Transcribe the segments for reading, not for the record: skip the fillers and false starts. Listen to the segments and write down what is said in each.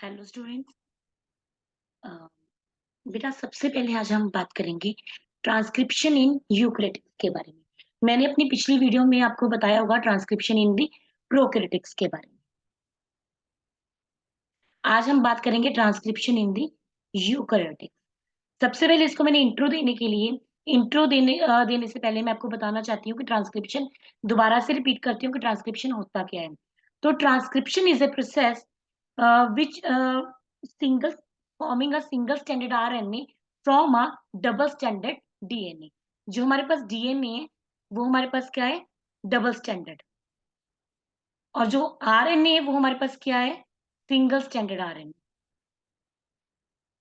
Hello students. बेटा सबसे पहले आज हम बात करेंगे ट्रांसक्रिप्शन इन यूकेरियोटिक्स के बारे में। मैंने अपनी पिछली वीडियो में आपको बताया होगा ट्रांसक्रिप्शन इन दी प्रोकैरियोटिक्स के बारे में। आज हम बात करेंगे ट्रांसक्रिप्शन इन दी यूकेरियोटिक्स। सबसे पहले इसको मैंने इंट्रो देने के लिए देने से पहले मैं आपको बताना चाहती हूँ कि ट्रांसक्रिप्शन दोबारा से रिपीट करती हूँ कि ट्रांसक्रिप्शन होता क्या है। तो transcription is a process which single forming a single standard RNA from a double standard DNA। जो हमारे पास डीएनए है वो हमारे पास क्या है, डबल स्टैंडर्ड। और जो आरएनए है वो हमारे पास क्या है, single standard RNA.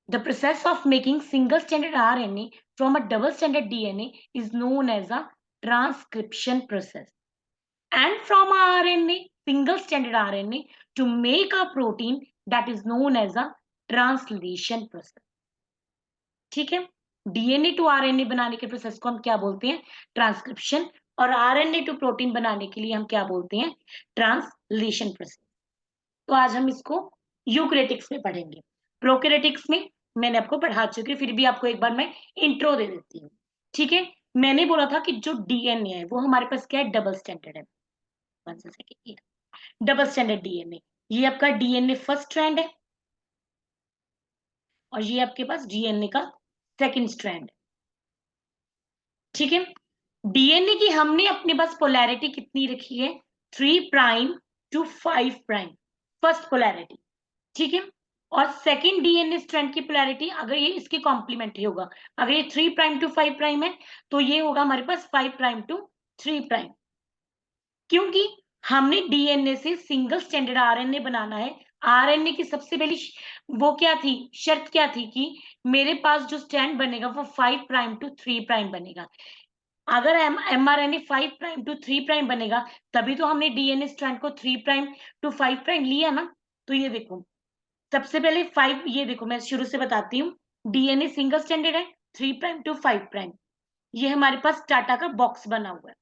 The process of making single stranded RNA from a double stranded DNA is known as a transcription process. And from RNA, single stranded RNA, to make a protein that is known as a translation process। ठीक है, DNA to RNA बनाने के process को हम क्या बोलते हैं, transcription. और आरएनए टू प्रोटीन बनाने के लिए हम क्या बोलते हैं, ट्रांसलेशन प्रोसेस। तो आज हम इसको यूकेरियोटिक्स में पढ़ेंगे। प्रोकैरियोटिक्स में मैंने आपको पढ़ा चुकी हूँ, फिर भी आपको एक बार मैं इंट्रो दे देती हूँ। ठीक है, मैंने बोला था कि जो डीएनए है वो हमारे पास क्या है, डबल स्टैंडर्ड है। One second, double standard DNA, ये आपका डीएनए फर्स्ट स्ट्रैंड है और ये आपके पास डीएनए का सेकंड स्ट्रैंड। ठीक है, डीएनए की हमने अपने पास पोलैरिटी कितनी रखी है, 3' to 5', फर्स्ट पोलैरिटी। ठीक है, और सेकंड डीएनए स्ट्रैंड की पोलैरिटी अगर ये इसके कॉम्प्लीमेंट्री होगा, अगर ये 3' to 5' है तो ये होगा हमारे पास 5' to 3'। क्योंकि हमने डीएनए से सिंगल स्टैंडर्ड आरएनए बनाना है। आरएनए की सबसे पहली वो क्या थी, शर्त क्या थी कि मेरे पास जो स्टैंड बनेगा वो 5' to 3' बनेगा। अगर एमआरएनए 5' to 3' बनेगा तभी तो हमने डीएनए स्ट्रैंड को 3' to 5' लिया ना। तो ये देखो, सबसे पहले 5, ये देखो मैं शुरू से बताती हूँ। डीएनए सिंगल स्टैंडर्ड है, 3' to 5'। ये हमारे पास टाटा का बॉक्स बना हुआ है।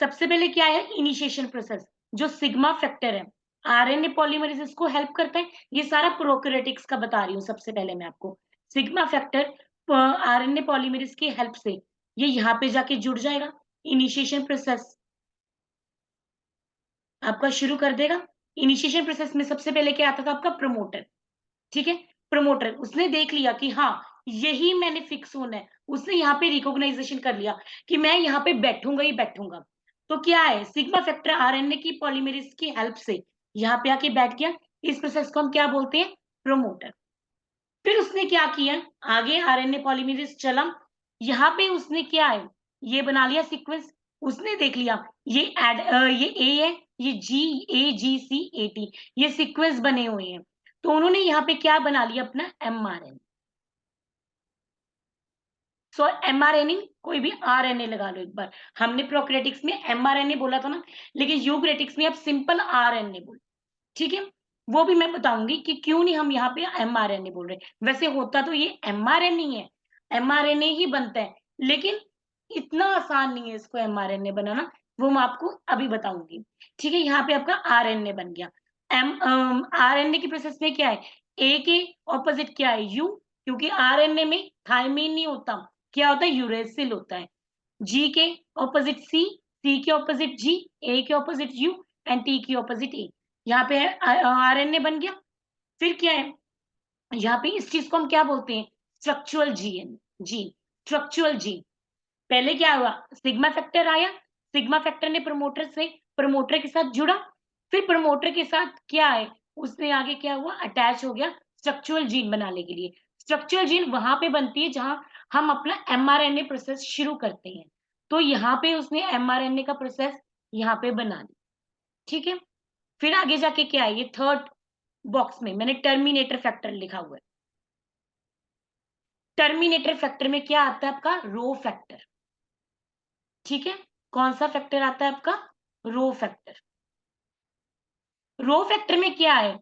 सबसे पहले क्या है, इनिशिएशन प्रोसेस, जो सिग्मा फैक्टर है, आरएनए पॉलीमरेज को हेल्प करता है। ये सारा प्रोकैरियोटिक्स का बता रही हूँ। सबसे पहले मैं आपको सिग्मा फैक्टर आरएनए पॉलीमरेज की हेल्प से ये यहाँ पे जाके जुड़ जाएगा। इनिशिएशन प्रोसेस आपका शुरू कर देगा। इनिशिएशन प्रोसेस में सबसे पहले क्या आता था, आपका प्रमोटर। ठीक है, प्रमोटर उसने देख लिया कि हाँ यही मैंने फिक्स होना है, उसने यहाँ पे रिकॉग्नाइजेशन कर लिया कि मैं यहाँ पे बैठूंगा ही बैठूंगा। तो क्या है, सिग्मा फैक्टर आरएनए की पॉलीमरेज की हेल्प से यहाँ पे आके बैठ गया। इस प्रोसेस को हम क्या बोलते हैं, प्रमोटर। फिर उसने क्या किया, आगे आरएनए पॉलीमरेज चला, यहाँ पे उसने क्या है, ये बना लिया सीक्वेंस। उसने देख लिया ये ये ए है, ये GAGC AT, ये सीक्वेंस बने हुए हैं। तो उन्होंने यहाँ पे क्या बना लिया, अपना mRNA। सो mRNA, कोई भी आरएनए लगा लो एक बार। हमने प्रोकैरियोटिक्स में mRNA बोला था ना, लेकिन यूकेरियोटिक्स में आप सिंपल आरएनए बोलो। ठीक है, वो भी मैं बताऊंगी कि क्यों नहीं हम यहाँ पे mRNA बोल रहे। वैसे होता तो ये mRNA ही है, mRNA ही बनता है, लेकिन इतना आसान नहीं है इसको mRNA बनाना, वो मैं आपको अभी बताऊंगी। ठीक है, यहाँ पे आपका आरएनए बन गया। आरएनए की प्रोसेस में क्या है, ए के ऑपोजिट क्या है, यू, क्योंकि आरएनए में थायमीन नहीं होता, क्या होता है, यूरेसिल होता है। जी के ऑपोजिट सी, सी के ऑपोजिट जी, ए के ऑपोजिट यू एंड टी की ऑपोजिट ए। यहाँ पे आरएनए बन गया। फिर क्या है, यहाँ पे इस चीज को हम क्या बोलते हैं, स्ट्रक्चरल जीन, जी, स्ट्रक्चरल जीन। पहले क्या हुआ, सिग्मा फैक्टर आया, सिग्मा फैक्टर ने प्रमोटर के साथ जुड़ा। फिर प्रमोटर के साथ क्या है, उसने आगे क्या हुआ, अटैच हो गया स्ट्रक्चरल जीन बनाने के लिए। स्ट्रक्चरल जीन वहां पे बनती है जहां हम अपना एमआरएनए प्रोसेस शुरू करते हैं। तो यहाँ पे उसने एमआरएनए का प्रोसेस यहाँ पे बना लिया। ठीक है, फिर आगे जाके क्या है, ये थर्ड बॉक्स में मैंने टर्मिनेटर फैक्टर लिखा हुआ है। टर्मिनेटर फैक्टर में क्या आता है, आपका रो फैक्टर। ठीक है, कौन सा फैक्टर आता है आपका, रो फैक्टर। रो फैक्टर में क्या है,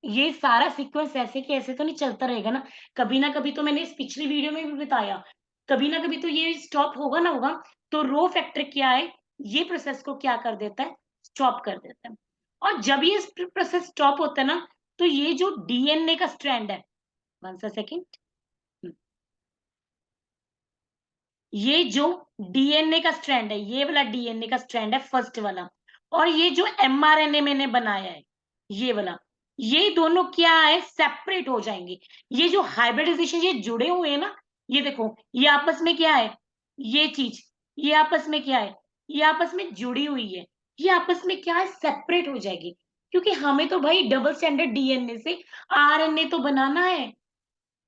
ये सारा सीक्वेंस ऐसे कि ऐसे तो नहीं चलता रहेगा ना कभी तो मैंने इस पिछली वीडियो में भी बताया, कभी ना कभी तो ये स्टॉप होगा ना होगा। तो रो फैक्टर क्या है, ये प्रोसेस को क्या कर देता है, स्टॉप कर देता है। और जब ये प्रोसेस स्टॉप होता है ना, तो ये जो डीएनए का स्ट्रैंड है, वन सेकेंड, ये जो डीएनए का स्ट्रैंड है, ये वाला डीएनए का स्ट्रैंड है फर्स्ट वाला, और ये जो एमआरएनए मैंने बनाया है ये वाला, ये दोनों क्या है, सेपरेट हो जाएंगे। ये जो हाइब्रिडाइजेशन ये जुड़े हुए हैं ना, ये देखो ये आपस में क्या है, ये चीज, ये आपस में क्या है, ये आपस में जुड़ी हुई है, ये आपस में क्या है, सेपरेट हो जाएगी। क्योंकि हमें तो भाई डबल स्टैंडर्ड डीएनए से आरएनए तो बनाना है,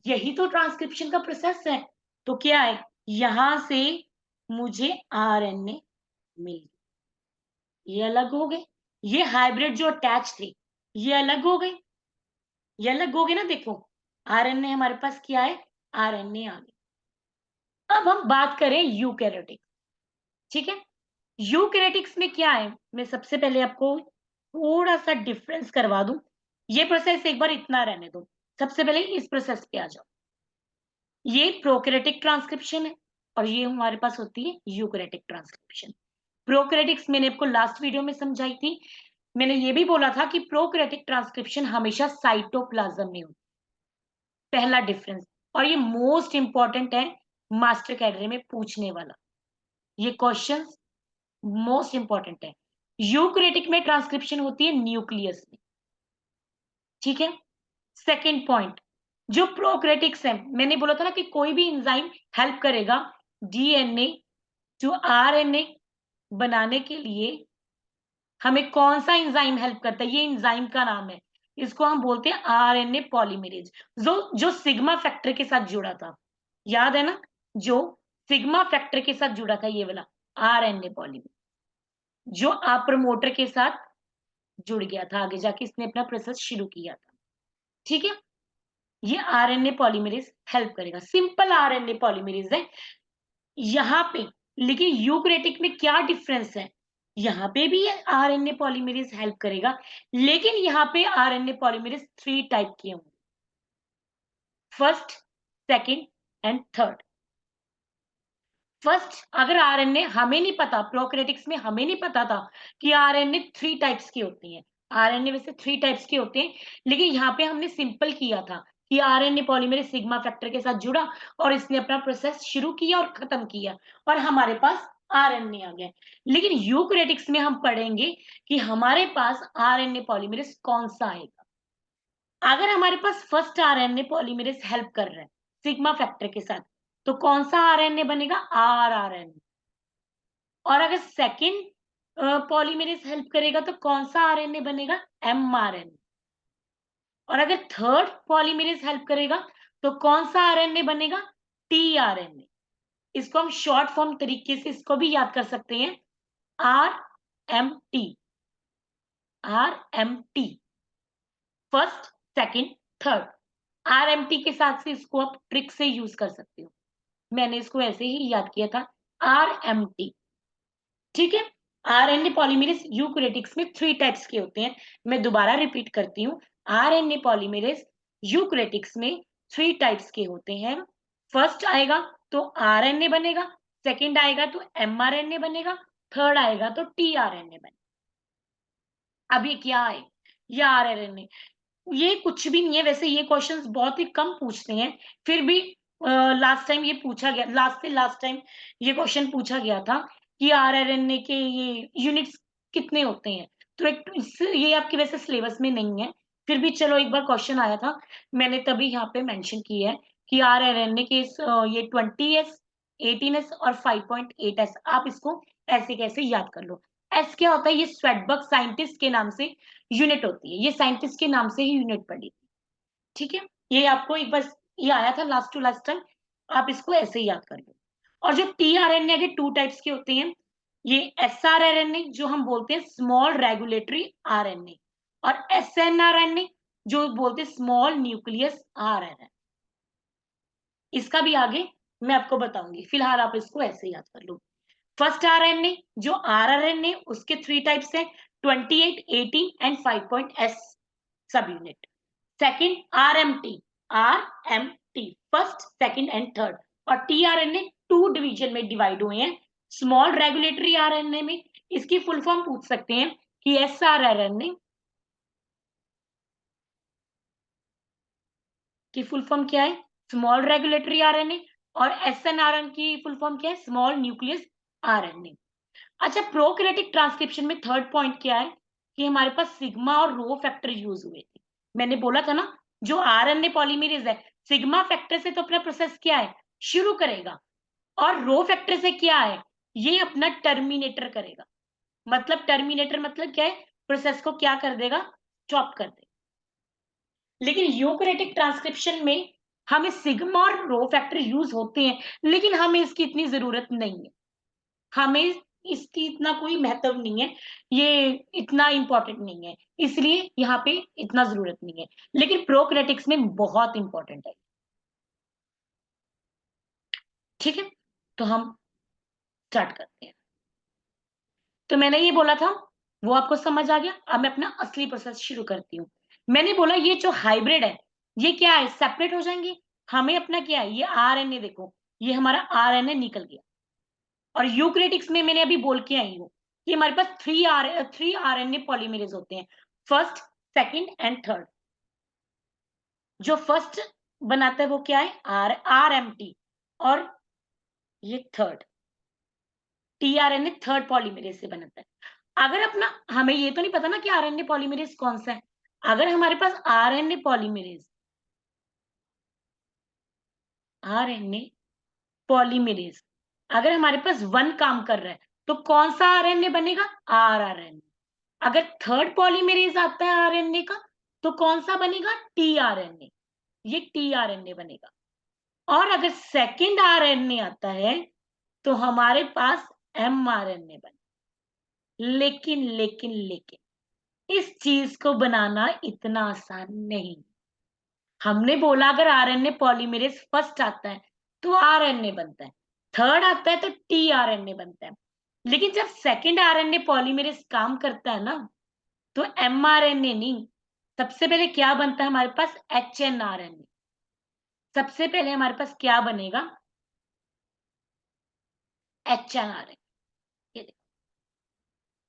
यही तो ट्रांसक्रिप्शन का प्रोसेस है। तो क्या है, यहां से मुझे आरएनए मिल, ये अलग हो गए, ये हाइब्रिड जो अटैच थे ये अलग हो गए, ये अलग हो गए ना, देखो आरएनए हमारे पास क्या है, आरएनए आ गए। अब हम बात करें यूकैरियोटिक, ठीक है। यूकैरियोटिक्स में क्या है, मैं सबसे पहले आपको थोड़ा सा डिफरेंस करवा दूं, ये प्रोसेस एक बार इतना रहने दो, सबसे पहले इस प्रोसेस पे आ जाओ। ये प्रोकैरियोटिक ट्रांसक्रिप्शन है और ये हमारे पास होती है यूकैरियोटिक ट्रांसक्रिप्शन। प्रोकैरियोटिक्स मैंने आपको लास्ट वीडियो में समझाई थी, मैंने ये भी बोला था कि प्रोकैरियोटिक ट्रांसक्रिप्शन हमेशा साइटोप्लाज्म में होती है, पहला डिफरेंस। और ये मोस्ट इंपॉर्टेंट है, मास्टर कैडरे में पूछने वाला, ये क्वेश्चन मोस्ट इंपॉर्टेंट है। यूकैरियोटिक में ट्रांसक्रिप्शन होती है न्यूक्लियस में, ठीक है। सेकेंड पॉइंट, जो प्रोकैरियोटिक्स है, मैंने बोला था ना कि कोई भी एंजाइम हेल्प करेगा डीएनए जो आरएनए बनाने के लिए, हमें कौन सा एंजाइम हेल्प करता है, ये एंजाइम का नाम है, इसको हम बोलते हैं आरएनए पॉलीमरेज, जो सिग्मा फैक्टर के साथ जुड़ा था, याद है ना, जो सिग्मा फैक्टर के साथ जुड़ा था, ये वाला आरएनए पॉलीमरेज, जो आप प्रमोटर के साथ जुड़ गया था, आगे जाके इसने अपना प्रोसेस शुरू किया था, ठीक है। ये आरएनए पॉलीमरेज हेल्प करेगा, सिंपल आरएनए पॉलीमरेज है यहाँ पे। लेकिन यूकैरियोटिक में क्या डिफरेंस है, यहाँ पे भी आरएनए पॉलीमरेज हेल्प करेगा, लेकिन यहाँ पे आरएनए पॉलीमरेज 3 टाइप के होंगे, first, second and third. First, अगर आरएनए हमें नहीं पता, प्रोकैरियोटिक्स में हमें नहीं पता था कि आरएनए 3 टाइप्स की होती हैं, आरएनए वैसे 3 टाइप्स के होते हैं, लेकिन यहाँ पे हमने सिंपल किया था कि आरएनए पॉलीमरेज सिग्मा फैक्टर के साथ जुड़ा और इसने अपना प्रोसेस शुरू किया और खत्म किया और हमारे पास आरएनए आ गया। लेकिन यूकैरियोटिक्स में हम पढ़ेंगे कि हमारे पास आरएनए पॉलीमरेज कौन सा आएगा। अगर हमारे पास फर्स्ट आरएनए पॉलीमरेज हेल्प कर रहा है सिग्मा फैक्टर के साथ, तो कौन सा आरएनए बनेगा, आरएनए। और अगर सेकंड पॉलीमरेज हेल्प करेगा तो कौन सा आरएनए बनेगा, एमआरएनए। और अगर थर्ड पॉलीमरेज हेल्प करेगा तो कौन सा आरएनए बनेगा, टीआरएनए। इसको हम शॉर्ट फॉर्म तरीके से इसको भी याद कर सकते हैं, RMT, RMT, first, second, third. RMT के साथ से इसको आप ट्रिक से यूज कर सकते हो, मैंने इसको ऐसे ही याद किया था, आरएमटी, ठीक है। आरएनए पॉलीमरेज यूकैरियोटिक्स में 3 टाइप्स के होते हैं, मैं दोबारा रिपीट करती हूँ, आरएनए पॉलीमरेज यूकैरियोटिक्स में 3 टाइप्स के होते हैं। फर्स्ट आएगा तो आरएनए बनेगा, सेकंड आएगा तो एमआरएनए बनेगा, थर्ड आएगा तो टीआरएनए बनेगा। अब ये क्या है, ये आरएनए, ये कुछ भी नहीं है, वैसे ये क्वेश्चंस बहुत ही कम पूछते हैं, फिर भी लास्ट टाइम ये पूछा गया, लास्ट से लास्ट टाइम ये क्वेश्चन पूछा गया था कि आरआरएनए के ये यूनिट्स कितने होते हैं, तो एक ये आपके वैसे सिलेबस में नहीं है, फिर भी चलो एक बार क्वेश्चन आया था, मैंने तभी यहाँ पे मेंशन किया है कि आरआरएनए के ये 20s, 18s और 5.8s, आप इसको ऐसे कैसे याद कर लो। एस क्या होता है, ये स्वेटबर्ग साइंटिस्ट के नाम से यूनिट होती है, ये साइंटिस्ट के नाम से ही यूनिट पड़ी थी, ठीक है। ये आपको एक बार ये आया था लास्ट टू लास्ट टाइम, आप इसको ऐसे ही याद कर लो। और जो टीआरएनए के 2 टाइप्स के होते हैं, ये एसआरआरएनए जो हम बोलते हैं स्मॉल रेगुलेटरी आरएनए, और एसएनआरएनए जो बोलते हैं स्मॉल न्यूक्लियस आरएनए। इसका भी आगे मैं आपको बताऊंगी, फिलहाल आप इसको ऐसे याद कर लो। फर्स्ट आरएनए जो आरआरएनए, उसके 3 टाइप्स हैं, 28, 18 एंड 5.s सब unit. Second RMT, RMT first, second and third. और टीआरएनए 2 डिवीजन में डिवाइड हुए हैं, स्मॉल रेगुलेटरी आरएनए में, इसकी फुल फॉर्म पूछ सकते हैं कि एसआरआरएनए, इसकी फुल फॉर्म क्या है? Small regulatory RNA. और एसएनआरएन की फुल फॉर्म क्या है? Small nucleus RNA. अच्छा, प्रोकैरियोटिक ट्रांसक्रिप्शन में थर्ड पॉइंट क्या है कि हमारे पास सिग्मा और रो फैक्टर यूज हुए थे। मैंने बोला था ना, जो आरएनए पॉलीमरेज है सिग्मा फैक्टर से तो अपना प्रोसेस क्या है? शुरू करेगा। और रो फैक्टर से क्या है? ये अपना टर्मिनेटर करेगा। मतलब टर्मिनेटर मतलब क्या है? प्रोसेस को क्या कर देगा? स्टॉप कर देगा। लेकिन यूकैरियोटिक ट्रांसक्रिप्शन में हमें सिग्मा और रो फैक्टर यूज होते हैं, लेकिन हमें इसकी इतनी जरूरत नहीं है। हमें इसकी इतना कोई महत्व नहीं है, ये इतना इंपॉर्टेंट नहीं है, इसलिए यहाँ पे इतना जरूरत नहीं है। लेकिन प्रोकैरियोटिक्स में बहुत इंपॉर्टेंट है। ठीक है, तो हम स्टार्ट करते हैं। तो मैंने ये बोला था, वो आपको समझ आ गया। अब मैं अपना असली प्रोसेस शुरू करती हूँ। मैंने बोला ये जो हाइब्रिड है, ये क्या है? सेपरेट हो जाएंगे। हमें अपना क्या है? ये आरएनए देखो, ये हमारा आरएनए निकल गया। और यूकैरियोटिक्स में मैंने अभी बोल के आई हूँ कि हमारे पास थ्री आरएनए पॉलीमरेज होते हैं, फर्स्ट, सेकंड एंड थर्ड। जो फर्स्ट बनाता है वो क्या है? आरएमटी। और ये थर्ड टीआरएनए थर्ड पॉलीमरेज से बनता है। अगर अपना हमें ये तो नहीं पता ना कि आरएनए पॉलीमरेज कौन सा है। अगर हमारे पास आरएनए पॉलीमरेज अगर हमारे पास वन काम कर रहा है, तो कौन सा आरएनए बनेगा? आरआरएनए। अगर थर्ड पॉलीमरेज आता है आरएनए का, तो कौन सा बनेगा? टीआरएनए। ये टीआरएनए बनेगा। और अगर सेकंड आरएनए आता है, तो हमारे पास एमआरएनए बनेगा। लेकिन इस चीज को बनाना इतना आसान नहीं। हमने बोला अगर आरएनए पॉलीमरेज फर्स्ट आता है तो आरएनए बनता है, थर्ड आता है तो टीआरएनए बनता है। लेकिन जब सेकंड आरएनए पॉलीमरेज काम करता है ना, तो एमआरएनए नहीं, सबसे पहले क्या बनता है हमारे पास? एचएनआरएनए। सबसे पहले हमारे पास क्या बनेगा? एचएनआरएनए। ये देखो,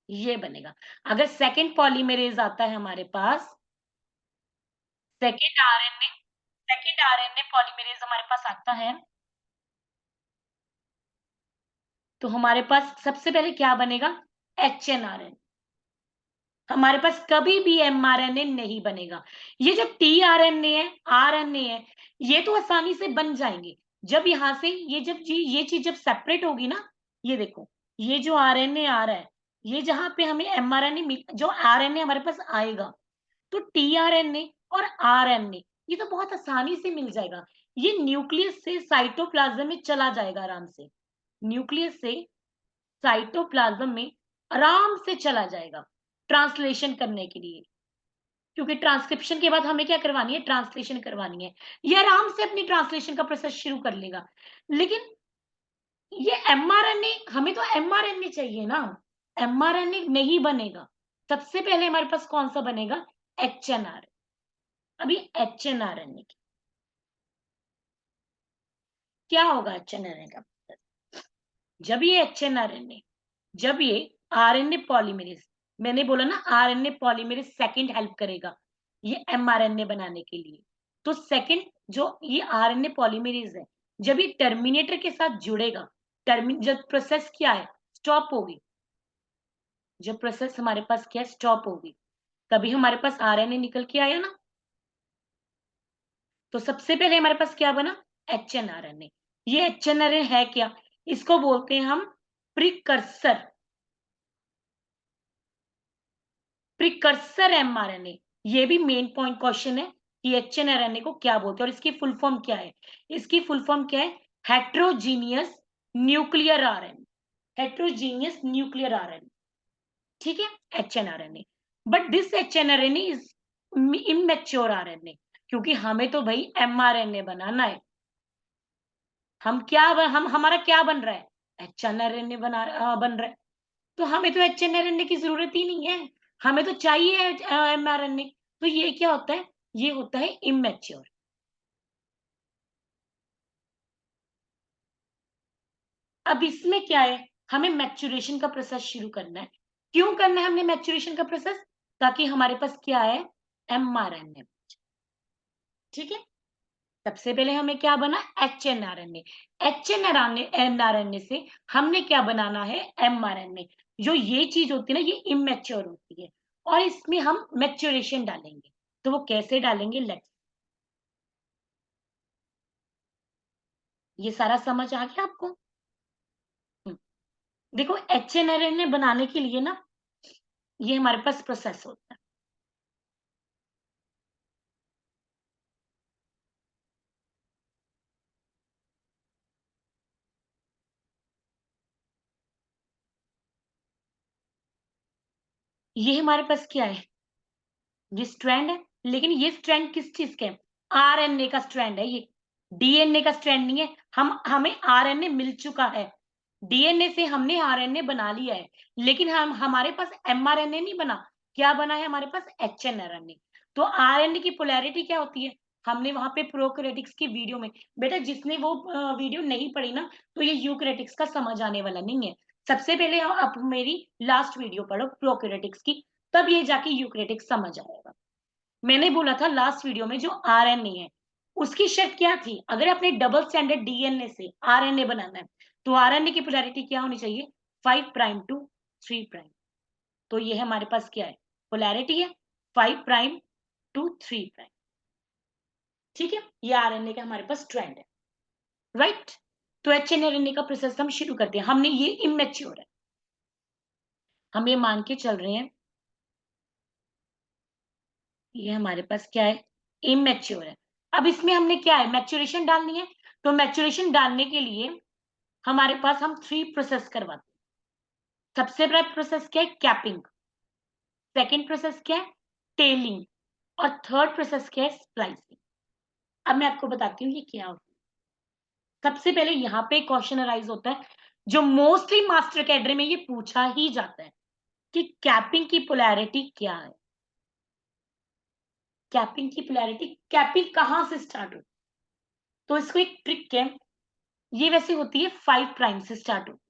ये बनेगा। अगर सेकंड पॉलीमरेज आता है हमारे पास, second RNA second RNA polymerase हमारे पास आता है, तो हमारे पास सबसे पहले क्या बनेगा? एचएनआरएनए। हमारे पास कभी भी एमआरएनए नहीं बनेगा। ये जो टीआरएनए है, आरएनए है, ये तो आसानी से बन जाएंगे। जब यहाँ से ये चीज जब सेपरेट होगी ना, ये देखो, ये जो आरएनए आ रहा है, ये जहां पे हमें एमआरएनए जो आरएनए हमारे पास आएगा, तो टीआरएनए और आरएनए ये तो बहुत आसानी से मिल जाएगा। ये न्यूक्लियस से साइटोप्लाज्म में चला जाएगा आराम से। न्यूक्लियस से साइटोप्लाज्म में आराम से चला जाएगा ट्रांसलेशन करने के लिए। क्योंकि ट्रांसक्रिप्शन के बाद हमें क्या करवानी है? ट्रांसलेशन करवानी है। ये आराम से अपनी ट्रांसलेशन का प्रोसेस शुरू कर लेगा। लेकिन ये एमआरएनए, हमें तो एमआरएनए चाहिए ना, एमआरएनए नहीं बनेगा। सबसे पहले हमारे पास कौन सा बनेगा? एचएनआर। अभी एचएनआरएनए क्या होगा? एचएनआरएनए का जब ये एचएनआरएनए जब ये आरएनए पॉलीमरेज, मैंने बोला ना आरएनए पॉलीमरेज सेकंड हेल्प करेगा ये एमआरएनए बनाने के लिए। तो सेकंड जो ये आरएनए पॉलीमरेज है, जब ये टर्मिनेटर के साथ जुड़ेगा, जब प्रोसेस क्या है? स्टॉप होगी। जब प्रोसेस हमारे पास क्या है? स्टॉप होगी। तभी हमारे पास आरएनए निकल के आया ना। तो सबसे पहले हमारे पास क्या बना? एचएनआरएनए। ये एचएनआरएनए है क्या? इसको बोलते हैं हम प्रिकर्सर। Precursor mRNA. ये भी मेन पॉइंट क्वेश्चन है कि एचएनआरएनए को क्या बोलते हैं और इसकी फुल फॉर्म क्या है? इसकी फुल फॉर्म क्या है? Heterogeneous nuclear RNA. Heterogeneous nuclear RNA. ठीक है, hnRNA. But this hnRNA is immature RNA, क्योंकि हमें तो भाई एमआरएनए बनाना है। हम हमारा क्या बन रहा है? एचएनआरएनए बन रहा है। तो हमें तो एचएनआरएनए की जरूरत ही नहीं है, हमें तो चाहिए एमआरएनए। तो ये क्या होता है? ये होता है इमेच्योर। अब इसमें क्या है? हमें मैच्योरेशन का प्रोसेस शुरू करना है। क्यों करना है हमने मैच्योरेशन का प्रोसेस? ताकि हमारे पास क्या है? एमआरएनए। ठीक है, सबसे पहले हमें क्या बना एचएनआरएनए। एचएनआरएनए से हमने क्या बनाना है एमआरएनए। जो ये चीज होती है ना ये इमेच्योर होती है और इसमें हम मैच्योरेशन डालेंगे। तो वो कैसे डालेंगे लेट्स। ये सारा समझ आ गया आपको? हम्म, देखो एचएनआरएनए बनाने के लिए ना ये हमारे पास प्रोसेस होता है। ये हमारे पास क्या है ये स्ट्रैंड है। लेकिन ये स्ट्रैंड किस चीज का है आरएनए का स्ट्रैंड है ये। डीएनए का स्ट्रैंड नहीं है। हम हमें आरएनए मिल चुका है। डीएनए से हमने आरएनए बना लिया है। लेकिन हम हमारे पास एमआरएनए नहीं बना। क्या बना है हमारे पास एचएनआरएनए। तो आरएनए की पोलैरिटी क्या होती है हमने वहां पे प्रोकैरियोटिक्स की वीडियो में बेटा जिसने वो वीडियो नहीं पढ़ी ना तो ये यूकैरियोटिक्स का समझ आने वाला नहीं है। सबसे पहले आप मेरी लास्ट वीडियो पढ़ो प्रोकैरियोटिक्स की तब ये जाके यूकैरियोटिक्स समझ आएगा। मैंने बोला था लास्ट वीडियो में जो आरएनए है उसकी शर्त क्या थी अगर आपने डबल स्टैंडर्ड डीएनए से आरएनए बनाना है तो आरएनए की पोलैरिटी क्या होनी चाहिए 5 प्राइम टू 3 प्राइम। तो ये हमारे पास क्या है पोलैरिटी है 5 प्राइम टू 3 प्राइम। ठीक है ये आरएनए का हमारे पास स्ट्रैंड है राइट। तो एचएनआरएनए का प्रोसेस हम शुरू करते हैं। हमने ये इमेच्योर है हम ये मान के चल रहे हैं ये हमारे पास क्या है इमेच्योर है। अब इसमें हमने क्या है मैच्योरेशन डालनी है। तो मैच्योरेशन डालने के लिए हमारे पास हम 3 प्रोसेस करवाते हैं। सबसे पहला प्रोसेस क्या है कैपिंग। सेकंड प्रोसेस क्या है टेलिंग। और थर्ड प्रोसेस क्या है स्प्लाइसिंग। अब मैं आपको बताती हूँ ये क्या होता है। सबसे पहले यहाँ पे क्वेश्चन अराइज होता है जो मोस्टली मास्टर कैडरे में ये पूछा ही जाता है कि कैपिंग की पोलैरिटी क्या है। कैपिंग की पोलैरिटी कैपिंग कहाँ से स्टार्ट होती है तो इसको एक ट्रिक है। ये वैसे होती है 5 प्राइम से स्टार्ट होती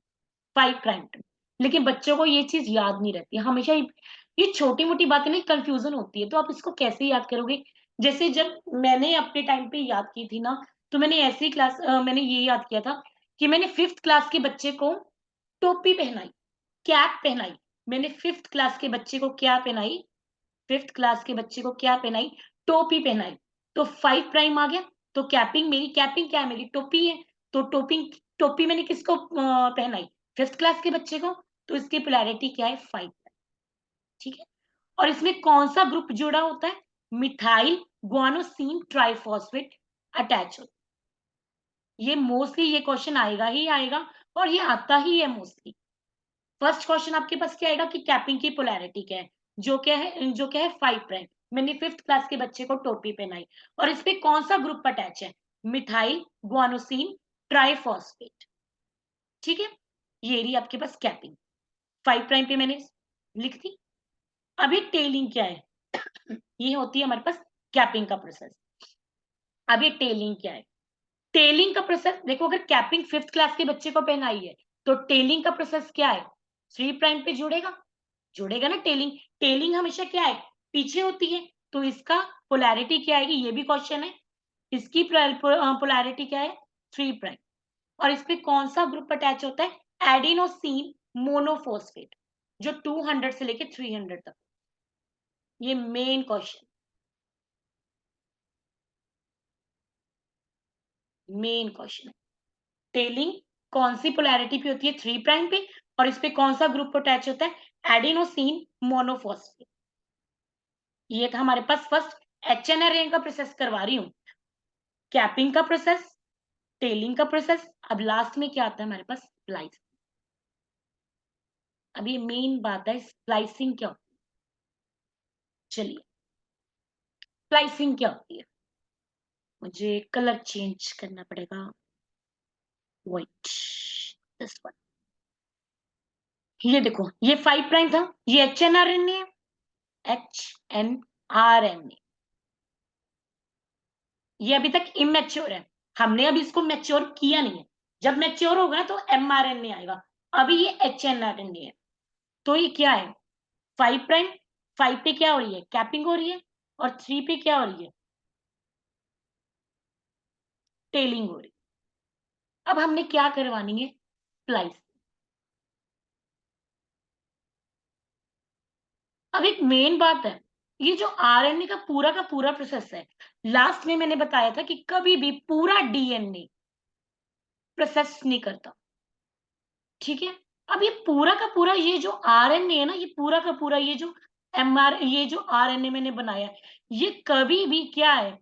है 5 प्राइम टू। लेकिन बच्चों को ये चीज याद नहीं रहती हमेशा ये छोटी मोटी बातें नहीं कंफ्यूजन होती है तो आप इसको कैसे याद करोगे। जैसे जब मैंने अपने टाइम पे याद की थी ना तो मैंने ऐसी क्लास मैंने ये याद किया था कि मैंने 5th क्लास के बच्चे को टोपी पहनाई कैप पहनाई। मैंने 5th क्लास के बच्चे को क्या पहनाई 5th क्लास के बच्चे को क्या पहनाई टोपी पहनाई। तो 5 प्राइम आ गया। तो कैपिंग क्या है मेरी टोपी है। तो टोपी मैंने किसको पहनाई 5th क्लास के बच्चे को। तो इसकी पोलैरिटी क्या है 5। ठीक है। और इसमें कौन सा ग्रुप जुड़ा होता है मिथाइल गुआनोसिन ट्राइफॉस्फेट अटैच होता है। ये मोस्टली ये क्वेश्चन आएगा ही आएगा और ये आता ही है मोस्टली। फर्स्ट क्वेश्चन आपके पास क्या आएगा कि कैपिंग की पोलैरिटी क्या है जो क्या है 5 प्राइम। मैंने 5th क्लास के बच्चे को टोपी पहनाई और इस पे कौन सा ग्रुप अटैच है मिथाइल गुआनोसिन ट्राइफॉस्फेट। ठीक है। ये रही आपके पास कैपिंग 5 प्राइम पे मैंने लिख दी। अभी टेलिंग क्या है ये होती है हमारे पास कैपिंग का प्रोसेस। अब ये टेलिंग क्या है टेलिंग का प्रोसेस देखो अगर कैपिंग 5th क्लास के बच्चे को पहनाई है तो टेलिंग का प्रोसेस क्या है 3 प्राइम पे जुड़ेगा ना टेलिंग। टेलिंग हमेशा क्या है पीछे होती है। तो इसका पोलैरिटी क्या आएगी ये भी क्वेश्चन है। इसकी पोलैरिटी क्या है 3 प्राइम। और इस पे कौन सा ग्रुप अटैच होता है एडिनोसिन मोनोफॉस्फेट जो 200 से लेके 300 तक। ये मेन क्वेश्चन है टेलिंग कौन सी पोलैरिटी पे होती है 3 प्राइम पे और इस पे कौन सा ग्रुप अटैच होता है एडिनोसिन मोनोफॉस्फेट। ये था हमारे पास फर्स्ट एचएनआरएन का प्रोसेस करवा रही हूँ कैपिंग का प्रोसेस टेलिंग का प्रोसेस। अब लास्ट में क्या आता है हमारे पास स्प्लाइस। अब ये मेन बात है स्प्लाइसिंग क्या होती है। चलिए स्प्लाइसिंग क्या होती है मुझे कलर चेंज करना पड़ेगा व्हाइट दिस वन। ये देखो ये 5 प्राइम था ये एचएनआरएनए है एचएनआरएनए। ये अभी तक इमेच्योर है हमने अभी इसको मैच्योर किया नहीं है। जब मैच्योर होगा तो एमआरएनए आएगा। अभी ये एचएनआरएनए है। तो ये क्या है 5 प्राइम 5 पे क्या हो रही है कैपिंग हो रही है और 3 पे क्या हो रही है टेलिंग हो रही। अब हमने क्या करवानी है? स्प्लाइस। अब एक मेन बात है, ये जो आरएनए का पूरा प्रोसेस है, लास्ट में मैंने बताया था कि कभी भी पूरा डीएनए प्रोसेस नहीं करता, ठीक है? अब ये पूरा का पूरा ये जो आरएनए है ना, ये पूरा का पूरा ये जो आरएनए मैंने बनाया है, ये कभी भी क्या है?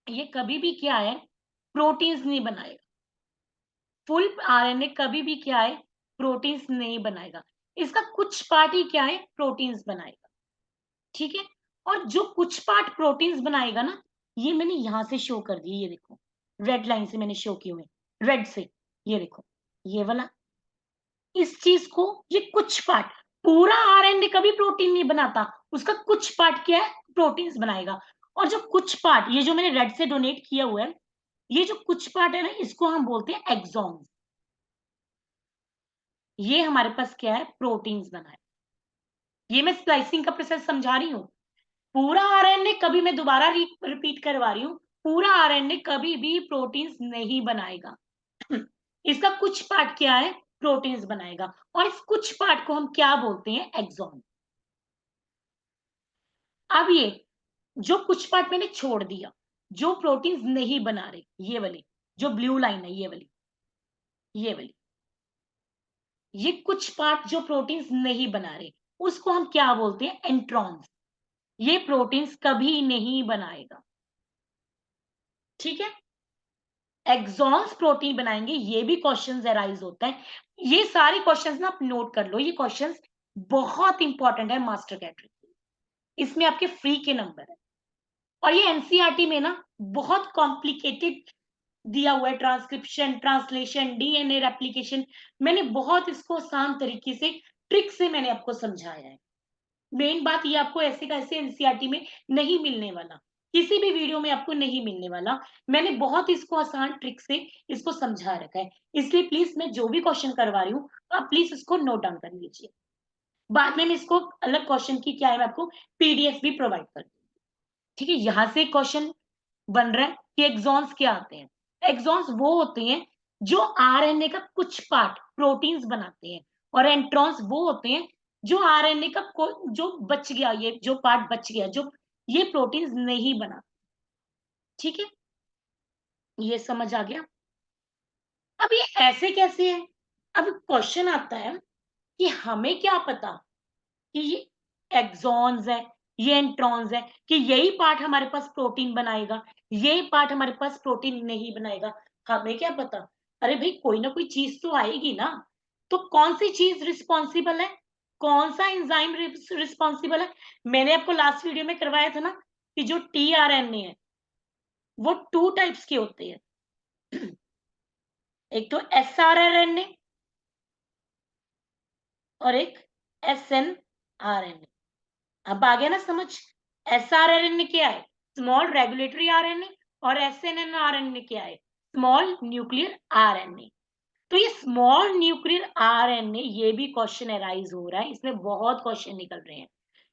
ये कभी भी क्या है? प्रोटीन्स नहीं बनाएगा। फुल आरएनए कभी भी क्या है? प्रोटीन्स नहीं बनाएगा। इसका कुछ पार्ट ही क्या है? प्रोटीन्स बनाएगा, ठीक है? और जो कुछ पार्ट प्रोटीन्स बनाएगा ना, ये मैंने यहाँ से शो कर दिए, ये देखो। रेड लाइन से मैंने शो किए हुए, रेड से, ये देखो, ये वाला। इस चीज़ को ये कुछ पार्ट, पूरा आरएनए कभी प्रोटीन नहीं बनाता, उसका कुछ पार्ट क्या है? प्रोटीन्स बनाएगा। और जो कुछ पार्ट, ये जो मैंने रेड से डोनेट किया हुआ है, ये जो कुछ पार्ट है ना, इसको हम बोलते हैं एक्सॉन्स। ये हमारे पास क्या है? प्रोटीन्स बनाए। ये मैं स्प्लाइसिंग का प्रोसेस समझा रही हूँ। पूरा आरएनए कभी, मैं दोबारा रिपीट करवा रही हूँ, पूरा आरएनए कभी भी प्रोटीन्स नहीं बनाएगा। इसका कुछ पार्ट क्या है? प्रोटीन्स बनाएगा। और इस कुछ पार्ट को हम क्या बोलते हैं? एक्सॉन। अब ये जो कुछ पार्ट मैंने छोड़ दिया, जो प्रोटीन्स नहीं बना रहे, ये वाली जो ब्लू लाइन है, ये वाली ये कुछ पार्ट जो प्रोटीन्स नहीं बना रहे, उसको हम क्या बोलते हैं? एंट्रॉन्स। ये प्रोटीन्स कभी नहीं बनाएगा, ठीक है? एक्सॉन्स प्रोटीन बनाएंगे, ये भी क्वेश्चंस अराइज होता है। ये सारे क्वेश्चंस ना आप नोट कर लो, ये क्वेश्चंस बहुत इंपॉर्टेंट है मास्टर कैटेगरी, इसमें आपके फ्री के नंबर है। और ये एनसीईआरटी में ना बहुत कॉम्प्लिकेटेड दिया हुआ है, ट्रांसक्रिप्शन, ट्रांसलेशन, डीएनए रेप्लिकेशन। मैंने बहुत इसको आसान तरीके से, ट्रिक से मैंने आपको समझाया है। मेन बात ये, आपको ऐसे का ऐसे एनसीईआरटी में नहीं मिलने वाला, किसी भी वीडियो में आपको नहीं मिलने वाला। मैंने बहुत इसको आसान ट्रिक से इसको समझा रखा है, इसलिए प्लीज मैं जो भी क्वेश्चन करवा रही हूँ, आप प्लीज इसको नोट डाउन कर लीजिए। बाद में मैं इसको अलग क्वेश्चन की क्या है, मैं आपको पीडीएफ भी प्रोवाइड कर दूँ, ठीक है? यहाँ से क्वेश्चन बन रहा है कि एक्सॉन्स क्या आते हैं। एक्सॉन्स वो होते हैं जो आरएनए का कुछ पार्ट प्रोटीन्स बनाते हैं, और एंट्रॉन्स वो होते हैं जो आरएनए का जो बच गया, ये जो पार्ट बच गया, जो ये प्रोटीन्स नहीं बना, ठीक है? ये समझ आ गया? अब ये ऐसे कैसे है? अब क्वेश्चन आता है कि हमें क्या पता कि ये एक्सॉन्स है, ये इंट्रॉन्स है, कि यही पार्ट हमारे पास प्रोटीन बनाएगा, यही पार्ट हमारे पास प्रोटीन नहीं बनाएगा। हमें क्या पता? अरे भाई, कोई ना कोई चीज तो आएगी ना। तो कौन सी चीज रिस्पॉन्सिबल है? कौन सा एंजाइम रिस्पॉन्सिबल है? मैंने आपको लास्ट वीडियो में करवाया था ना कि जो टीआरएनए है, वो टू टाइप्स के होते हैं। एक तो एसआरआरएनए और एक एसएनआरएनए। अब आ गया ना समझ? एसआरआरएनए क्या है? Small regulatory RNA. और एसएनआरएनए क्या है? Small nuclear RNA. तो ये स्मॉल न्यूक्लियर आरएनए, ये भी क्वेश्चन अराइज हो रहा है, इसमें बहुत क्वेश्चन निकल रहे हैं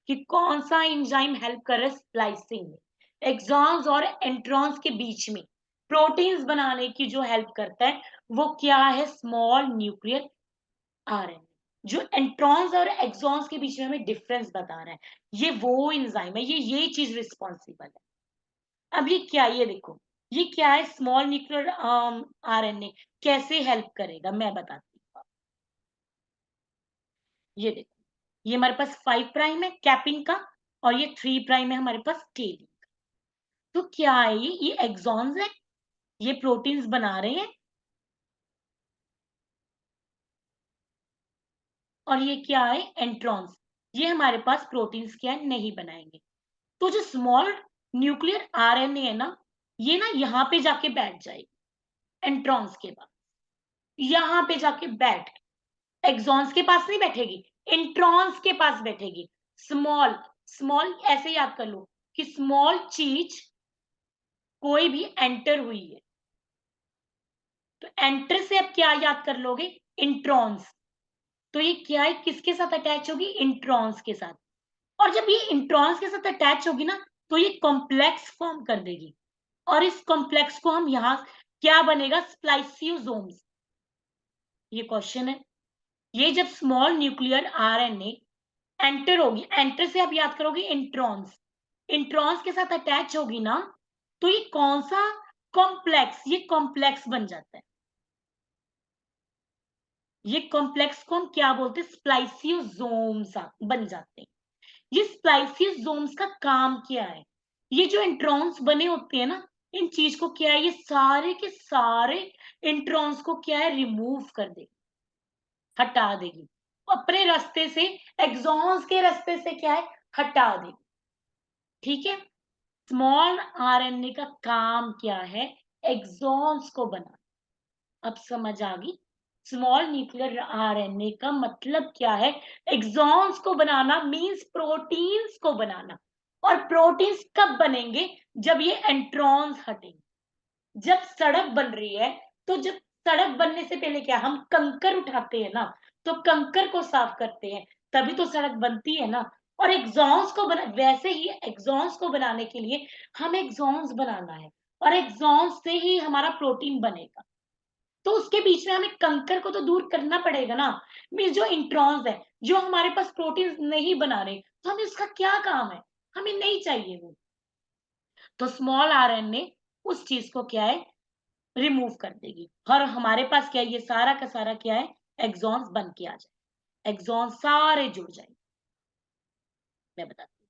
कि कौन सा एंजाइम हेल्प कर रहा है स्प्लाइसिंग में, एक्सॉन्स और एंट्रॉन्स के बीच में प्रोटीन्स बनाने की जो हेल्प करता है, वो क्या है? Small nuclear RNA. जो एंट्रॉन्स और एक्सॉन्स के बीच में हमें डिफरेंस बता रहा है, ये वो एंजाइम है, ये चीज रिस्पॉन्सिबल है। अब ये क्या है? ये देखो, ये क्या है? स्मॉल न्यूक्लियर आरएनए कैसे हेल्प करेगा, मैं बताती हूँ। ये देखो, ये हमारे पास 5 प्राइम है कैपिंग का, और ये 3 प्राइम है हमारे पास टेलिंग। तो क्या है? ये एक्सॉन्स है, ये प्रोटीन्स बना रहे हैं। और ये क्या है? एंट्रॉन्स। ये हमारे पास प्रोटीन्स क्या है? नहीं बनाएंगे। तो जो स्मॉल न्यूक्लियर आरएनए है ना, ये ना यहाँ पे जाके बैठ जाएगी एंट्रॉन्स के पास, यहाँ पे जाके बैठ, एक्सॉन्स के पास नहीं बैठेगी, इंट्रॉन्स के पास बैठेगी। स्मॉल, स्मॉल ऐसे याद कर लो कि स्मॉल चीज कोई भी एंटर हुई है, तो एंटर से अब क्या याद कर लोगे? इंट्रॉन्स। तो ये क्या है? किसके साथ अटैच होगी? इंट्रॉन्स के साथ। और जब ये इंट्रॉन्स के साथ अटैच होगी ना, तो ये कॉम्प्लेक्स फॉर्म कर देगी और इस कॉम्प्लेक्स को हम यहाँ क्या बनेगा, स्प्लाइसियोसोम्स। ये क्वेश्चन है। ये जब स्मॉल न्यूक्लियर आरएनए एंटर होगी, एंटर से आप याद करोगे इंट्रॉन्स, इंट्रॉन्स के साथ अटैच होगी ना, तो ये कौन सा कॉम्प्लेक्स, ये कॉम्प्लेक्स बन जाता है। ये कॉम्प्लेक्स को हम क्या बोलते हैं, स्प्लाइसियोसोम्स बन जाते हैं। ये स्प्लाइसियोसोम्स का काम क्या है, ये जो इंट्रॉन्स बने होते हैं ना, इन चीज को क्या है, ये सारे के सारे इंट्रॉन्स को क्या है, रिमूव कर देगी, हटा देगी अपने रास्ते से, एक्सॉन्स के रास्ते से क्या है, हटा देगी। ठीक है, स्मॉल आरएनए का काम क्या है, एक्सॉन्स को बनाना। अब समझ आ गई, स्मॉल न्यूक्लियर आरएनए का मतलब क्या है, एक्सॉन्स को बनाना, मींस प्रोटीन्स को बनाना। और प्रोटीन्स कब बनेंगे, जब ये एंट्रॉन्स हटेंगे। जब सड़क बन रही है, तो जब सड़क बनने से पहले क्या, हम कंकर उठाते हैं ना, तो कंकर को साफ करते हैं, तभी तो सड़क बनती है ना। और एग्जॉन्स को बना, वैसे ही एग्जॉन्स को बनाने के लिए हम एग्जॉन्स बनाना है, और एग्जॉन्स से ही हमारा प्रोटीन बनेगा। तो उसके बीच में हमें कंकर को तो दूर करना पड़ेगा ना। मीन्स जो इंट्रॉन्स है, जो हमारे पास प्रोटीन नहीं बना रहे, तो हमें उसका क्या काम है, हमें नहीं चाहिए वो। तो स्मॉल आरएनए उस चीज को क्या है, रिमूव कर देगी, और हमारे पास क्या है, ये सारा का सारा क्या है, एक्सॉन्स बन के आ जाए, एक्सॉन सारे जुड़ जाएंगे। मैं बताती हूँ,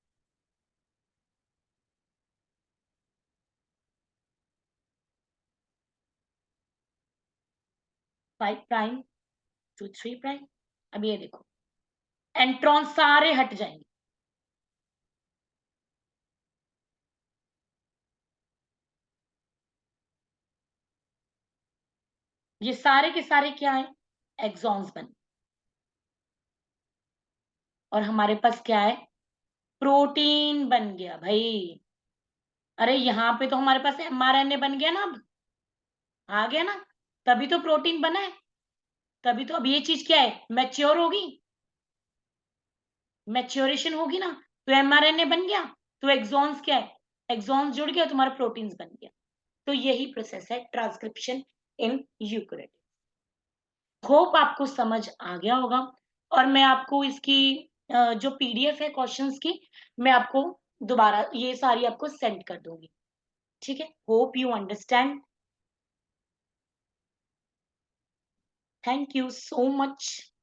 5 प्राइम टू 3 प्राइम। अब ये देखो, एंट्रॉन सारे हट जाएंगे, ये सारे के सारे क्या है, एक्सॉन्स बन, और हमारे पास क्या है, प्रोटीन बन गया भाई। अरे यहाँ पे तो हमारे पास एमआरएनए बन गया ना, अब आ गया ना, तभी तो प्रोटीन बना है। तभी तो अब ये चीज क्या है, मैच्योर होगी, मैच्योरेशन होगी ना, तो एमआरएनए बन गया, तो एक्सॉन्स क्या है, एक्सॉन्स जुड़ गया, तुम्हारा प्रोटीन्स बन गया। तो यही प्रोसेस है ट्रांसक्रिप्शन इन यूकेरियोट। होप आपको समझ आ गया होगा, और मैं आपको इसकी जो पीडीएफ है क्वेश्चंस की, मैं आपको दोबारा ये सारी आपको सेंड कर दूंगी। ठीक है, hope you understand. Thank you so much.